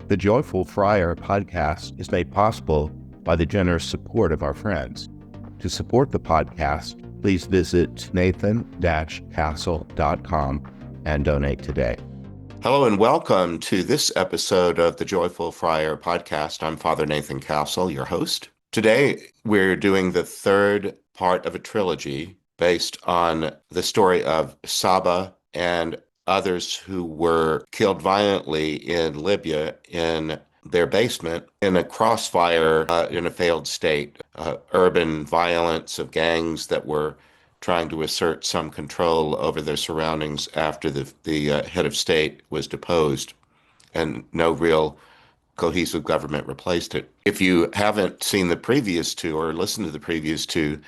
The Joyful Friar podcast is made possible by the generous support of our friends. To support the podcast, please visit nathan-castle.com and donate today. Hello and welcome to this episode of the Joyful Friar podcast. I'm Father Nathan Castle, your host. Today, we're doing the third part of a trilogy based on the story of Saba and others who were killed violently in Libya in their basement in a crossfire in a failed state, urban violence of gangs that were trying to assert some control over their surroundings after the head of state was deposed, and no real cohesive government replaced it. If you haven't seen the previous two or listened to the previous two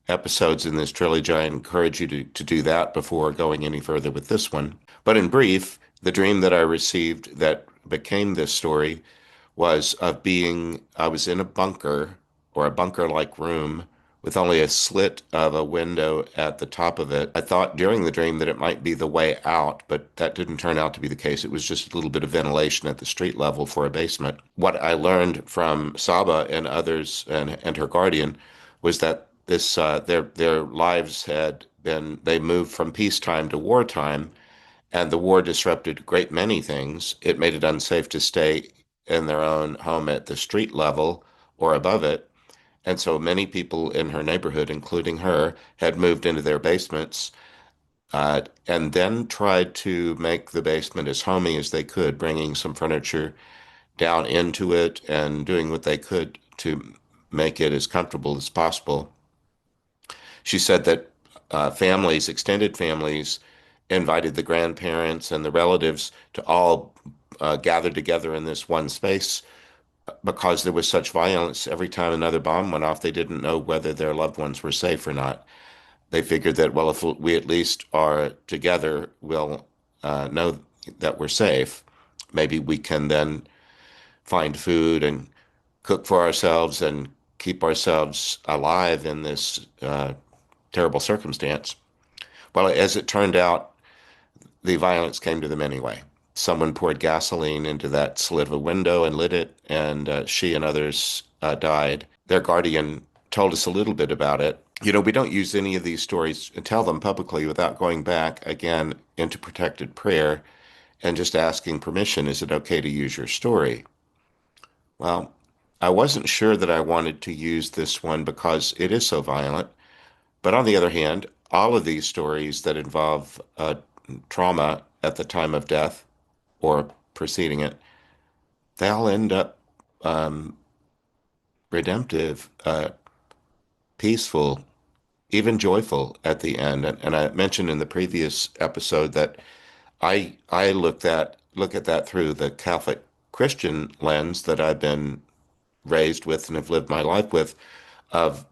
episodes in this trilogy, I encourage you to do that before going any further with this one. But in brief, the dream that I received that became this story was I was in a bunker or a bunker-like room with only a slit of a window at the top of it. I thought during the dream that it might be the way out, but that didn't turn out to be the case. It was just a little bit of ventilation at the street level for a basement. What I learned from Saba and others and her guardian was that their lives they moved from peacetime to wartime, and the war disrupted a great many things. It made it unsafe to stay in their own home at the street level or above it. And so many people in her neighborhood, including her, had moved into their basements and then tried to make the basement as homey as they could, bringing some furniture down into it and doing what they could to make it as comfortable as possible. She said that extended families, invited the grandparents and the relatives to all gather together in this one space because there was such violence. Every time another bomb went off, they didn't know whether their loved ones were safe or not. They figured that, well, if we at least are together, we'll know that we're safe. Maybe we can then find food and cook for ourselves and keep ourselves alive in this terrible circumstance. Well, as it turned out, the violence came to them anyway. Someone poured gasoline into that slit of a window and lit it, and she and others died. Their guardian told us a little bit about it. You know, we don't use any of these stories and tell them publicly without going back again into protected prayer and just asking permission, is it okay to use your story? Well, I wasn't sure that I wanted to use this one because it is so violent. But on the other hand, all of these stories that involve trauma at the time of death or preceding it, they all end up redemptive, peaceful, even joyful at the end. And I mentioned in the previous episode that I look at that through the Catholic Christian lens that I've been raised with and have lived my life with, of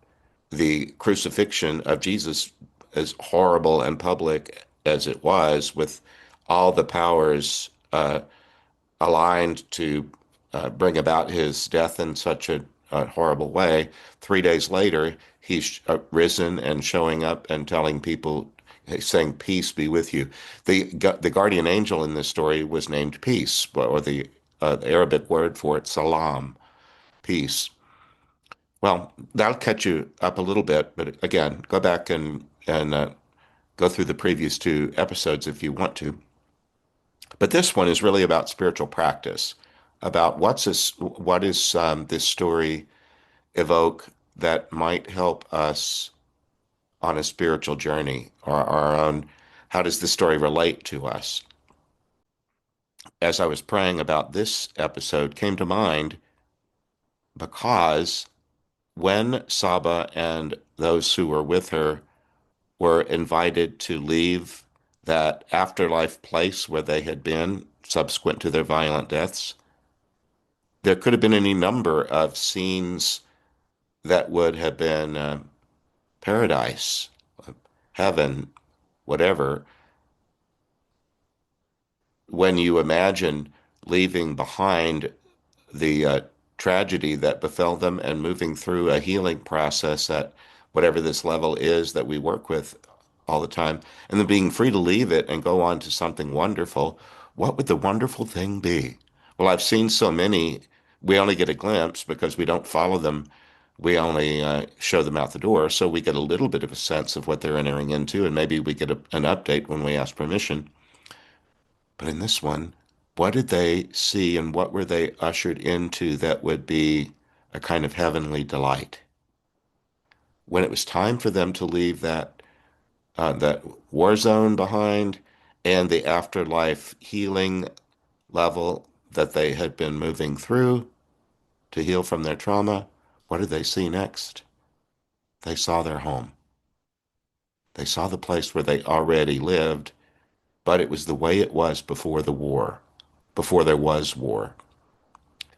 the crucifixion of Jesus, as horrible and public as it was, with all the powers aligned to bring about his death in such a horrible way. 3 days later, he's risen and showing up and telling people, saying, "Peace be with you." The guardian angel in this story was named Peace, or the Arabic word for it, Salaam, peace. Well, that'll catch you up a little bit, but again, go back and go through the previous two episodes if you want to. But this one is really about spiritual practice, about what is this story evoke that might help us on a spiritual journey, or our own. How does this story relate to us? As I was praying about this episode, came to mind because when Saba and those who were with her were invited to leave that afterlife place where they had been subsequent to their violent deaths, there could have been any number of scenes that would have been paradise, heaven, whatever. When you imagine leaving behind the tragedy that befell them and moving through a healing process at whatever this level is that we work with all the time, and then being free to leave it and go on to something wonderful, what would the wonderful thing be? Well, I've seen so many, we only get a glimpse because we don't follow them. We only show them out the door. So we get a little bit of a sense of what they're entering into, and maybe we get an update when we ask permission. But in this one, what did they see and what were they ushered into that would be a kind of heavenly delight? When it was time for them to leave that war zone behind and the afterlife healing level that they had been moving through to heal from their trauma, what did they see next? They saw their home. They saw the place where they already lived, but it was the way it was before the war, before there was war.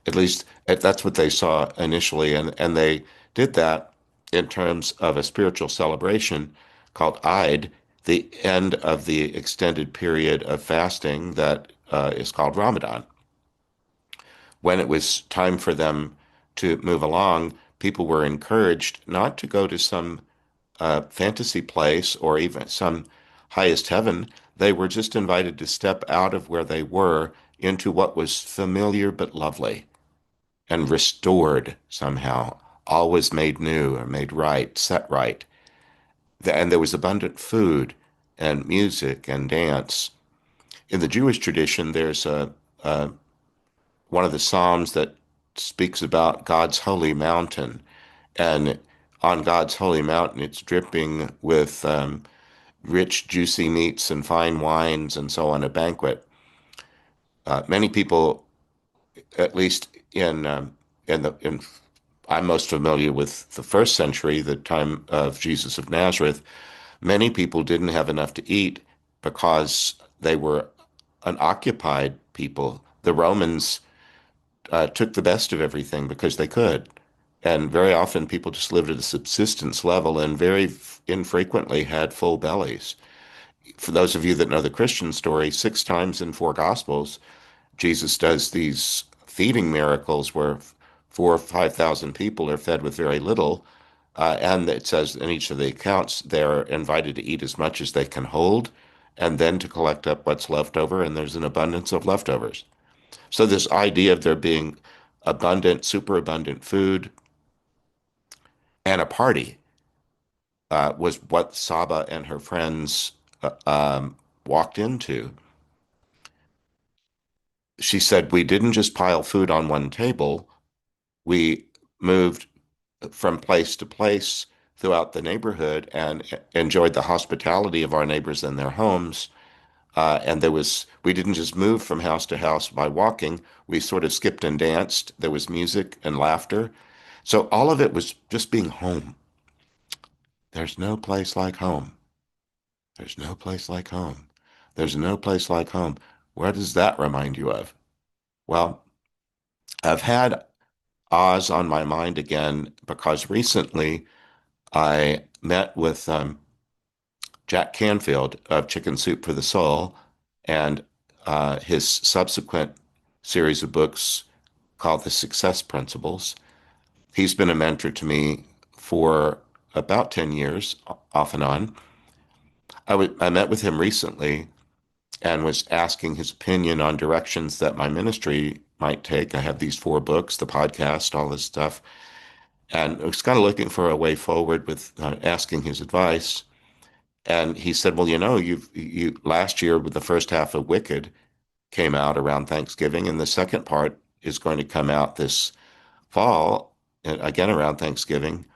At least that's what they saw initially, and they did that in terms of a spiritual celebration called Eid, the end of the extended period of fasting that is called Ramadan. When it was time for them to move along, people were encouraged not to go to some fantasy place or even some highest heaven. They were just invited to step out of where they were into what was familiar but lovely and restored somehow, always made new or made right, set right. And there was abundant food and music and dance. In the Jewish tradition, there's a one of the Psalms that speaks about God's holy mountain. And on God's holy mountain, it's dripping with rich, juicy meats and fine wines and so on, a banquet. Many people, at least in I'm most familiar with the first century, the time of Jesus of Nazareth. Many people didn't have enough to eat because they were an occupied people. The Romans took the best of everything because they could. And very often people just lived at a subsistence level and very infrequently had full bellies. For those of you that know the Christian story, six times in four Gospels, Jesus does these feeding miracles where 4,000 or 5,000 people are fed with very little. And it says in each of the accounts, they're invited to eat as much as they can hold and then to collect up what's left over, and there's an abundance of leftovers. So this idea of there being abundant, superabundant food and a party was what Saba and her friends walked into. She said, we didn't just pile food on one table. We moved from place to place throughout the neighborhood and enjoyed the hospitality of our neighbors in their homes. And we didn't just move from house to house by walking. We sort of skipped and danced. There was music and laughter. So all of it was just being home. There's no place like home. There's no place like home. There's no place like home. Where does that remind you of? Well, I've had Oz on my mind again because recently I met with Jack Canfield of Chicken Soup for the Soul and his subsequent series of books called The Success Principles. He's been a mentor to me for about 10 years, off and on. I met with him recently and was asking his opinion on directions that my ministry might take. I have these four books, the podcast, all this stuff, and I was kind of looking for a way forward with asking his advice. And he said, "Well, you last year with the first half of Wicked came out around Thanksgiving, and the second part is going to come out this fall, and again around Thanksgiving.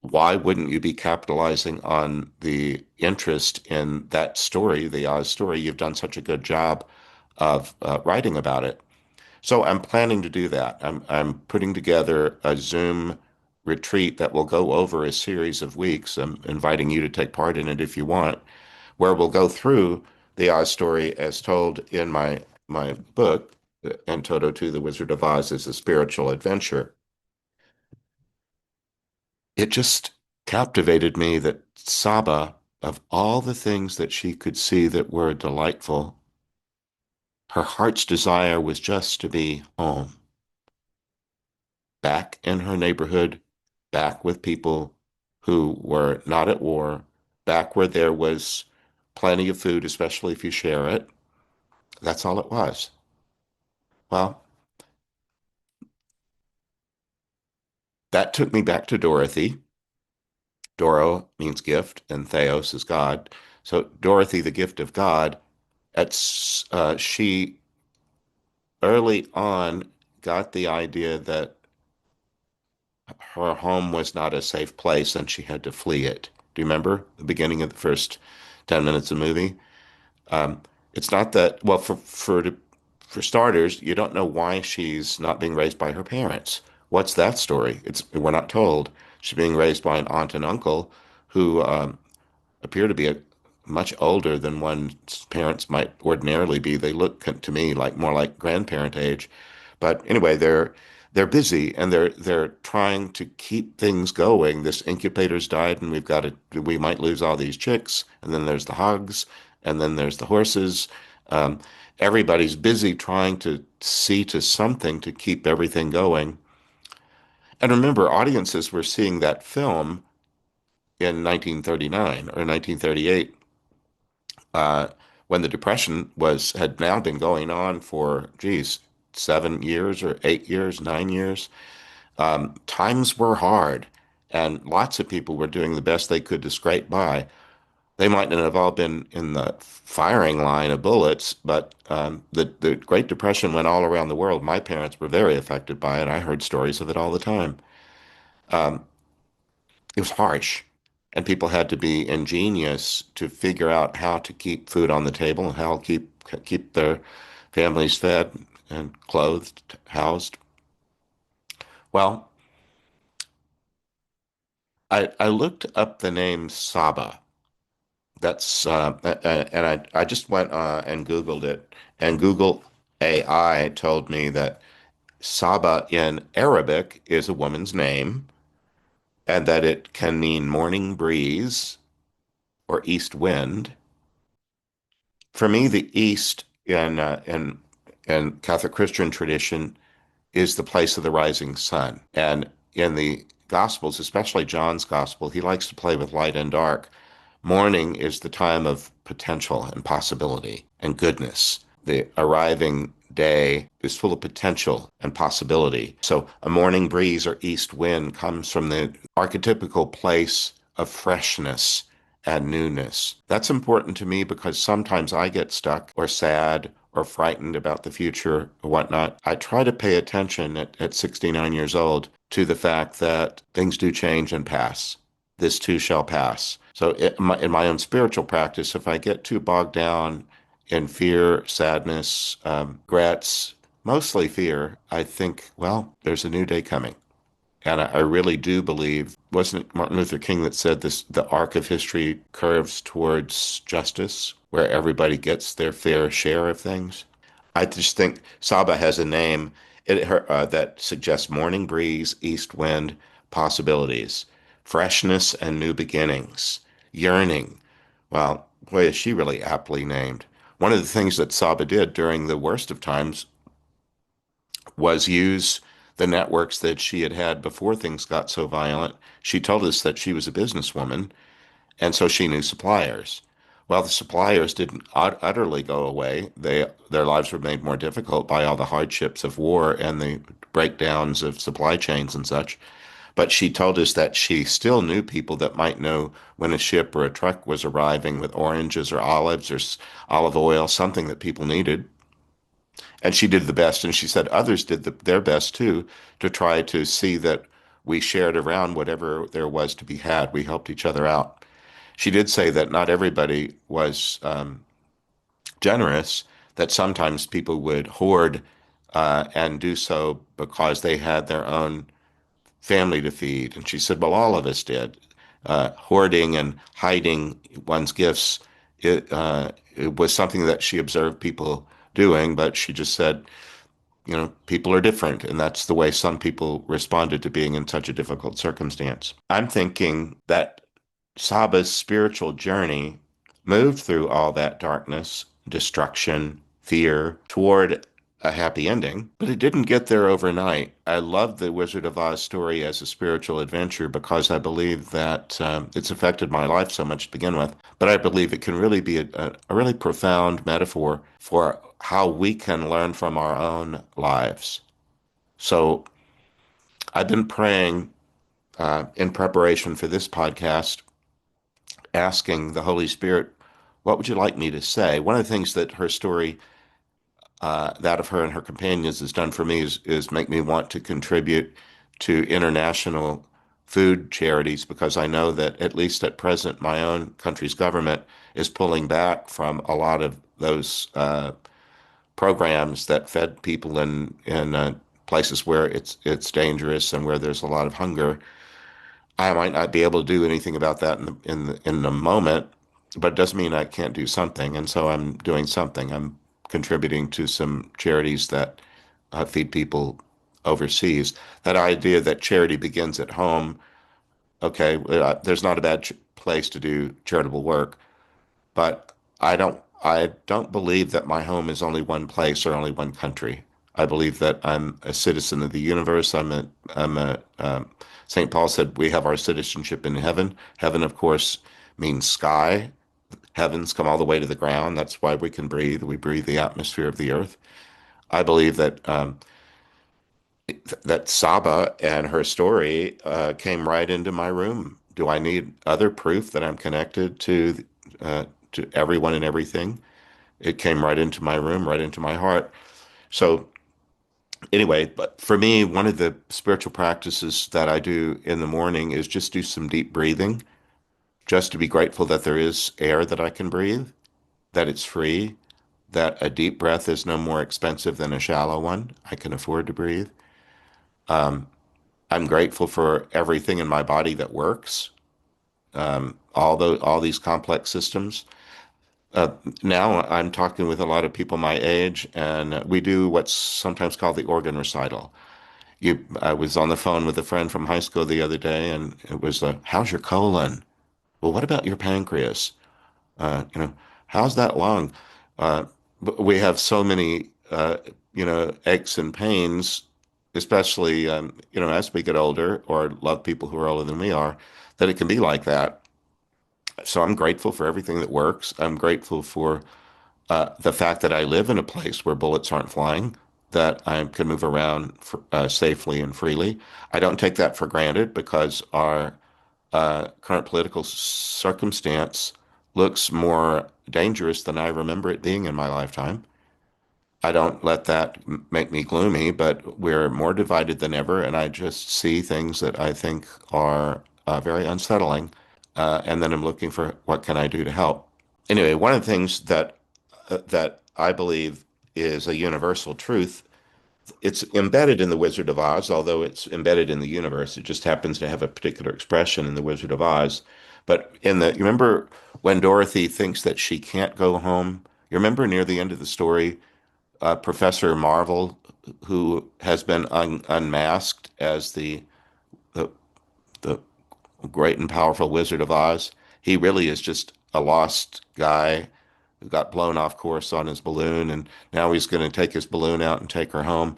Why wouldn't you be capitalizing on the interest in that story, the Oz story? You've done such a good job of writing about it." So I'm planning to do that. I'm putting together a Zoom retreat that will go over a series of weeks. I'm inviting you to take part in it if you want, where we'll go through the Oz story as told in my book, En Toto 2, The Wizard of Oz is a Spiritual Adventure. It just captivated me that Saba, of all the things that she could see that were delightful, her heart's desire was just to be home, back in her neighborhood, back with people who were not at war, back where there was plenty of food, especially if you share it. That's all it was. Well, that took me back to Dorothy. Doro means gift, and Theos is God. So Dorothy, the gift of God, she early on got the idea that her home was not a safe place and she had to flee it. Do you remember the beginning of the first 10 minutes of the movie? Um, it's not that, well, for starters, you don't know why she's not being raised by her parents. What's that story? We're not told. She's being raised by an aunt and uncle who appear to be much older than one's parents might ordinarily be. They look to me like more like grandparent age. But anyway, they're busy and they're trying to keep things going. This incubator's died, and we might lose all these chicks. And then there's the hogs, and then there's the horses. Um, Everybody's busy trying to see to something to keep everything going. And remember, audiences were seeing that film in 1939 or 1938, uh, when the Depression had now been going on for, geez, 7 years or 8 years, 9 years. Times were hard, and lots of people were doing the best they could to scrape by. They might not have all been in the firing line of bullets, but the Great Depression went all around the world. My parents were very affected by it. I heard stories of it all the time. Um, it was harsh, and people had to be ingenious to figure out how to keep food on the table and how to keep their families fed and clothed, housed. Well, I looked up the name Saba. And I just went and Googled it, and Google AI told me that Saba in Arabic is a woman's name, and that it can mean morning breeze or east wind. For me, the East in Catholic Christian tradition is the place of the rising sun. And in the Gospels, especially John's Gospel, he likes to play with light and dark. Morning is the time of potential and possibility and goodness. The arriving day is full of potential and possibility. So a morning breeze or east wind comes from the archetypical place of freshness and newness. That's important to me because sometimes I get stuck or sad or frightened about the future or whatnot. I try to pay attention at 69 years old to the fact that things do change and pass. This too shall pass. So in my own spiritual practice, if I get too bogged down in fear, sadness, regrets, mostly fear, I think, well, there's a new day coming. And I really do believe, wasn't it Martin Luther King that said this, the arc of history curves towards justice, where everybody gets their fair share of things? I just think Saba has a name that suggests morning breeze, east wind, possibilities, freshness and new beginnings, yearning. Well, boy, is she really aptly named. One of the things that Saba did during the worst of times was use the networks that she had had before things got so violent. She told us that she was a businesswoman, and so she knew suppliers. Well, the suppliers didn't utterly go away. Their lives were made more difficult by all the hardships of war and the breakdowns of supply chains and such. But she told us that she still knew people that might know when a ship or a truck was arriving with oranges or olives or olive oil, something that people needed. And she did the best, and she said others did their best too, to try to see that we shared around whatever there was to be had. We helped each other out. She did say that not everybody was generous, that sometimes people would hoard and do so because they had their own family to feed. And she said, well, all of us did. Hoarding and hiding one's gifts, it was something that she observed people doing, but she just said, people are different, and that's the way some people responded to being in such a difficult circumstance. I'm thinking that Saba's spiritual journey moved through all that darkness, destruction, fear, toward a happy ending, but it didn't get there overnight. I love the Wizard of Oz story as a spiritual adventure because I believe that it's affected my life so much to begin with. But I believe it can really be a really profound metaphor for how we can learn from our own lives. So I've been praying in preparation for this podcast, asking the Holy Spirit, what would you like me to say? One of the things that her story, that of her and her companions, has done for me is make me want to contribute to international food charities because I know that at least at present, my own country's government is pulling back from a lot of those programs that fed people in places where it's dangerous and where there's a lot of hunger. I might not be able to do anything about that in the moment, but it doesn't mean I can't do something. And so I'm doing something. I'm contributing to some charities that feed people overseas. That idea that charity begins at home. Okay, there's not a bad place to do charitable work, but I don't believe that my home is only one place or only one country. I believe that I'm a citizen of the universe. I'm a St. Paul said we have our citizenship in heaven. Heaven, of course, means sky. Heavens come all the way to the ground. That's why we can breathe. We breathe the atmosphere of the earth. I believe that Saba and her story came right into my room. Do I need other proof that I'm connected to everyone and everything? It came right into my room, right into my heart. So anyway, but for me, one of the spiritual practices that I do in the morning is just do some deep breathing, just to be grateful that there is air that I can breathe, that it's free, that a deep breath is no more expensive than a shallow one. I can afford to breathe. I'm grateful for everything in my body that works, all these complex systems. Uh, Now I'm talking with a lot of people my age, and we do what's sometimes called the organ recital. I was on the phone with a friend from high school the other day, and it was, how's your colon? Well, what about your pancreas? You know, how's that lung? Uh, we have so many, aches and pains, especially, as we get older or love people who are older than we are, that it can be like that. So I'm grateful for everything that works. I'm grateful for the fact that I live in a place where bullets aren't flying, that I can move around safely and freely. I don't take that for granted because our current political circumstance looks more dangerous than I remember it being in my lifetime. I don't let that make me gloomy, but we're more divided than ever, and I just see things that I think are very unsettling. And then I'm looking for what can I do to help. Anyway, one of the things that I believe is a universal truth. It's embedded in the Wizard of Oz, although it's embedded in the universe. It just happens to have a particular expression in the Wizard of Oz. But you remember when Dorothy thinks that she can't go home? You remember near the end of the story, Professor Marvel, who has been unmasked as the the great and powerful Wizard of Oz. He really is just a lost guy who got blown off course on his balloon, and now he's going to take his balloon out and take her home.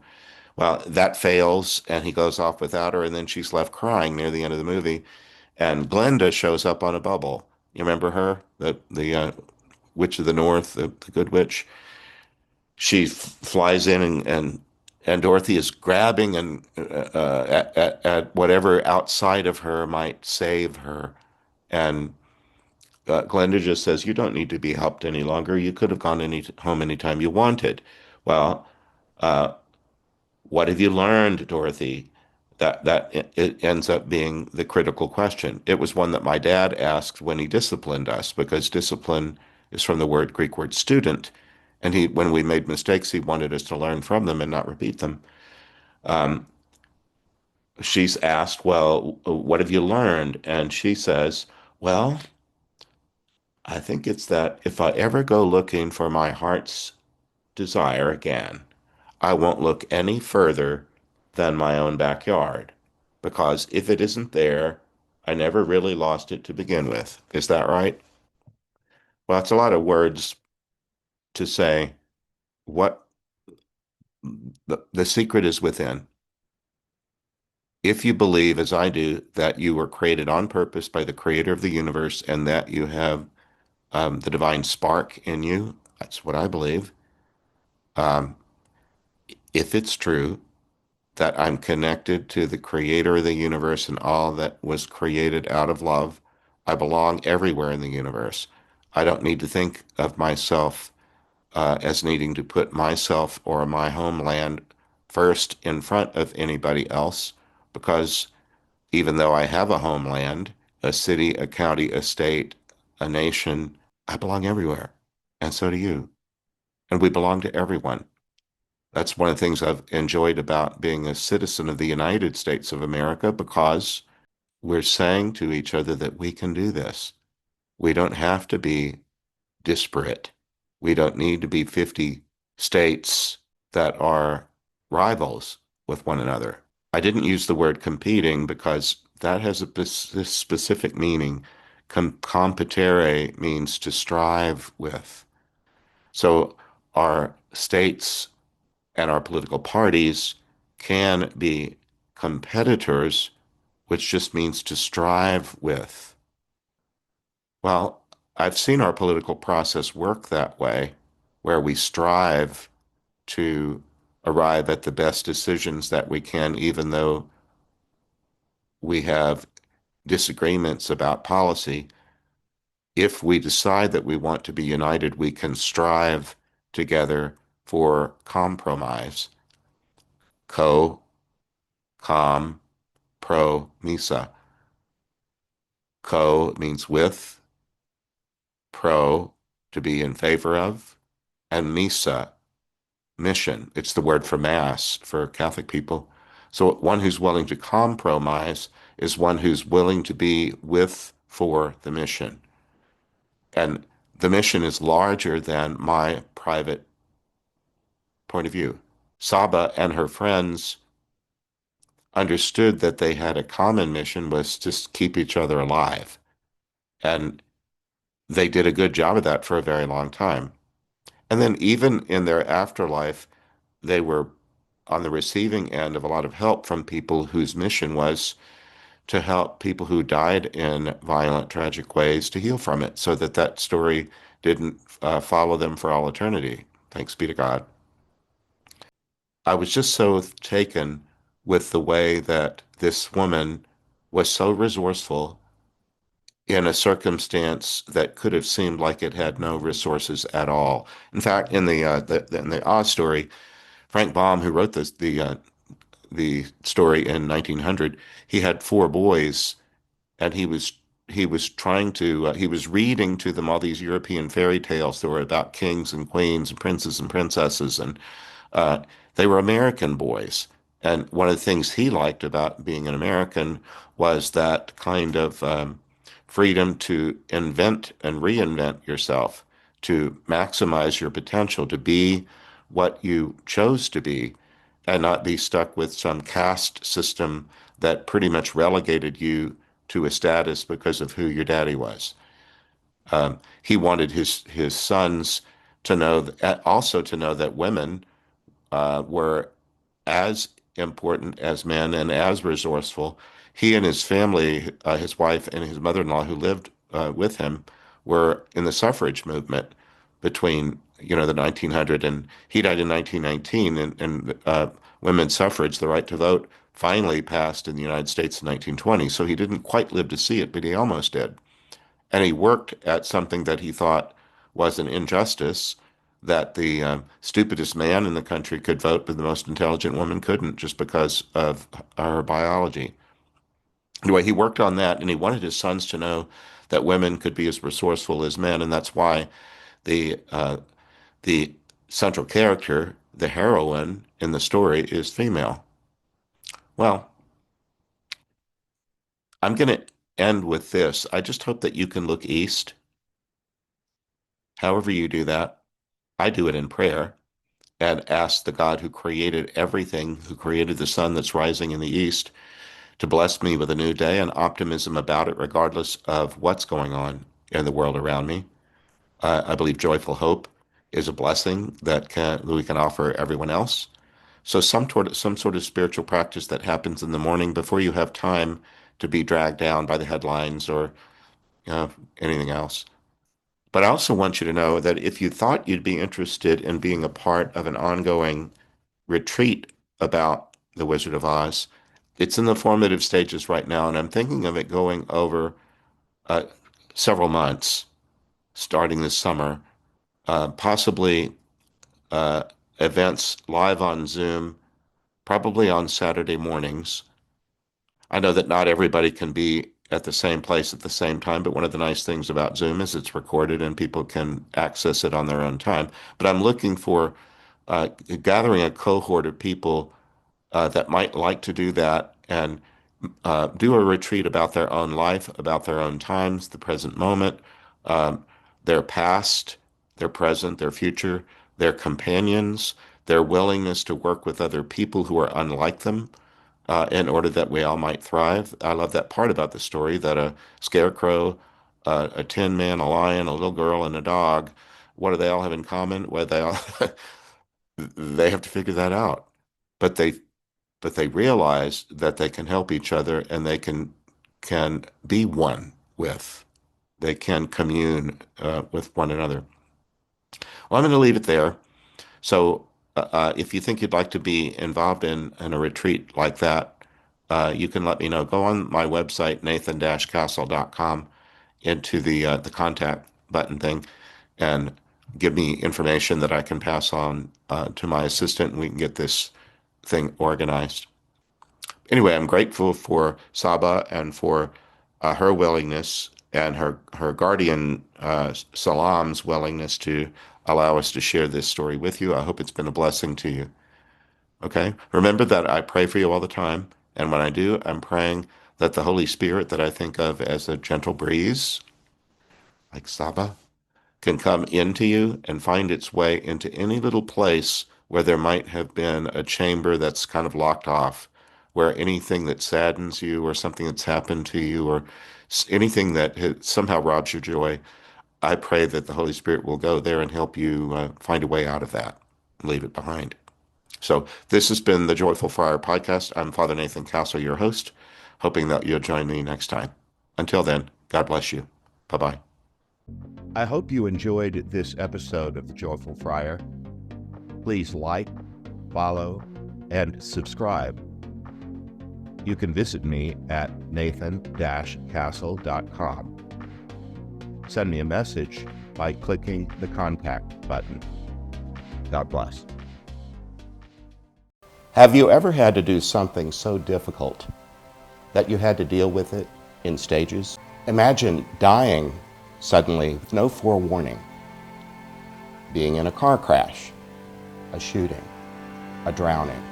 Well, that fails, and he goes off without her, and then she's left crying near the end of the movie. And Glenda shows up on a bubble. You remember her, the witch of the north, the good witch. She flies in, and Dorothy is grabbing and at whatever outside of her might save her. And Glenda just says, "You don't need to be helped any longer. You could have gone home anytime you wanted." Well, uh, what have you learned, Dorothy? That it ends up being the critical question. It was one that my dad asked when he disciplined us, because discipline is from the Greek word student. And when we made mistakes, he wanted us to learn from them and not repeat them. Um, she's asked, well, what have you learned? And she says, well, I think it's that if I ever go looking for my heart's desire again, I won't look any further than my own backyard, because if it isn't there, I never really lost it to begin with. Is that right? Well, it's a lot of words to say what the secret is within. If you believe, as I do, that you were created on purpose by the creator of the universe and that you have the divine spark in you, that's what I believe. Um, if it's true that I'm connected to the creator of the universe and all that was created out of love, I belong everywhere in the universe. I don't need to think of myself as needing to put myself or my homeland first in front of anybody else, because even though I have a homeland, a city, a county, a state, a nation, I belong everywhere. And so do you. And we belong to everyone. That's one of the things I've enjoyed about being a citizen of the United States of America, because we're saying to each other that we can do this. We don't have to be disparate. We don't need to be 50 states that are rivals with one another. I didn't use the word competing because that has a specific meaning. Competere means to strive with. So our states and our political parties can be competitors, which just means to strive with. Well, I've seen our political process work that way, where we strive to arrive at the best decisions that we can, even though we have disagreements about policy. If we decide that we want to be united, we can strive together for compromise. Co, com, pro, misa. Co means with, pro, to be in favor of, and misa, mission. It's the word for mass for Catholic people. So one who's willing to compromise is one who's willing to be with for the mission. And the mission is larger than my private point of view. Saba and her friends understood that they had a common mission, was to keep each other alive. And they did a good job of that for a very long time. And then even in their afterlife, they were on the receiving end of a lot of help from people whose mission was to help people who died in violent, tragic ways to heal from it, so that that story didn't follow them for all eternity. Thanks be to God. I was just so taken with the way that this woman was so resourceful in a circumstance that could have seemed like it had no resources at all. In fact, in the Oz story, Frank Baum, who wrote the story in 1900, he had four boys, and he was trying to he was reading to them all these European fairy tales that were about kings and queens and princes and princesses, and uh, they were American boys. And one of the things he liked about being an American was that kind of freedom to invent and reinvent yourself, to maximize your potential, to be what you chose to be, and not be stuck with some caste system that pretty much relegated you to a status because of who your daddy was. He wanted his sons to know also to know that women were as important as men and as resourceful. He and his family, his wife and his mother-in-law who lived with him, were in the suffrage movement between, the 1900, and he died in 1919, and women's suffrage, the right to vote, finally passed in the United States in 1920. So he didn't quite live to see it, but he almost did. And he worked at something that he thought was an injustice, that the stupidest man in the country could vote, but the most intelligent woman couldn't, just because of her biology. Anyway, he worked on that, and he wanted his sons to know that women could be as resourceful as men, and that's why the central character, the heroine in the story, is female. Well, I'm going to end with this. I just hope that you can look east, however you do that. I do it in prayer, and ask the God who created everything, who created the sun that's rising in the east, to bless me with a new day and optimism about it, regardless of what's going on in the world around me. I believe joyful hope is a blessing that we can offer everyone else. So some sort of spiritual practice that happens in the morning before you have time to be dragged down by the headlines or anything else. But I also want you to know that if you thought you'd be interested in being a part of an ongoing retreat about The Wizard of Oz, it's in the formative stages right now, and I'm thinking of it going over uh, several months, starting this summer, possibly uh, events live on Zoom, probably on Saturday mornings. I know that not everybody can be at the same place at the same time, but one of the nice things about Zoom is it's recorded and people can access it on their own time. But I'm looking for gathering a cohort of people that might like to do that and do a retreat about their own life, about their own times, the present moment, um, their past, their present, their future, their companions, their willingness to work with other people who are unlike them in order that we all might thrive. I love that part about the story that a scarecrow, a tin man, a lion, a little girl, and a dog, what do they all have in common? Well, they all they have to figure that out. But they realize that they can help each other and they can be one with. They can commune with one another. Well, I'm going to leave it there. So, if you think you'd like to be involved in a retreat like that, you can let me know. Go on my website, nathan-castle.com, into the contact button thing, and give me information that I can pass on to my assistant, and we can get this thing organized. Anyway, I'm grateful for Saba and for her willingness and her guardian Salaam's willingness to allow us to share this story with you. I hope it's been a blessing to you. Okay? Remember that I pray for you all the time, and when I do, I'm praying that the Holy Spirit that I think of as a gentle breeze, like Saba, can come into you and find its way into any little place where there might have been a chamber that's kind of locked off, where anything that saddens you or something that's happened to you or anything that somehow robs your joy, I pray that the Holy Spirit will go there and help you find a way out of that, leave it behind. So this has been the Joyful Friar Podcast. I'm Father Nathan Castle, your host, hoping that you'll join me next time. Until then, God bless you. Bye-bye. I hope you enjoyed this episode of The Joyful Friar. Please like, follow, and subscribe. You can visit me at nathan-castle.com. Send me a message by clicking the contact button. God bless. Have you ever had to do something so difficult that you had to deal with it in stages? Imagine dying suddenly with no forewarning, being in a car crash, a shooting, a drowning.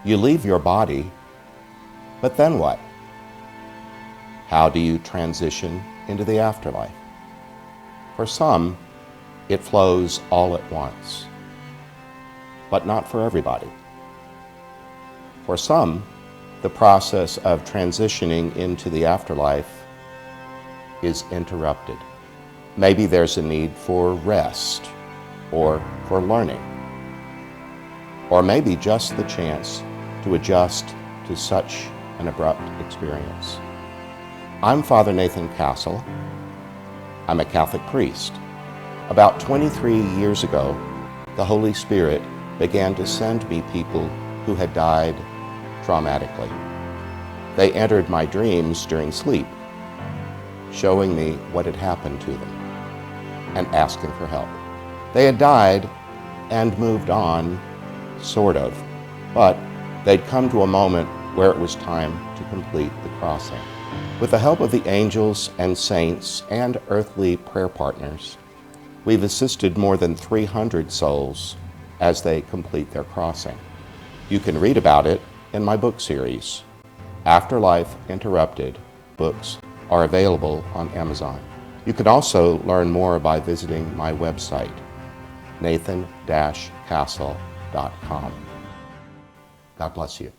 You leave your body, but then what? How do you transition into the afterlife? For some, it flows all at once, but not for everybody. For some, the process of transitioning into the afterlife is interrupted. Maybe there's a need for rest or for learning, or maybe just the chance to adjust to such an abrupt experience. I'm Father Nathan Castle. I'm a Catholic priest. About 23 years ago, the Holy Spirit began to send me people who had died traumatically. They entered my dreams during sleep, showing me what had happened to them and asking for help. They had died and moved on, sort of, but they'd come to a moment where it was time to complete the crossing. With the help of the angels and saints and earthly prayer partners, we've assisted more than 300 souls as they complete their crossing. You can read about it in my book series. Afterlife Interrupted books are available on Amazon. You can also learn more by visiting my website, nathan-castle.com. God bless you.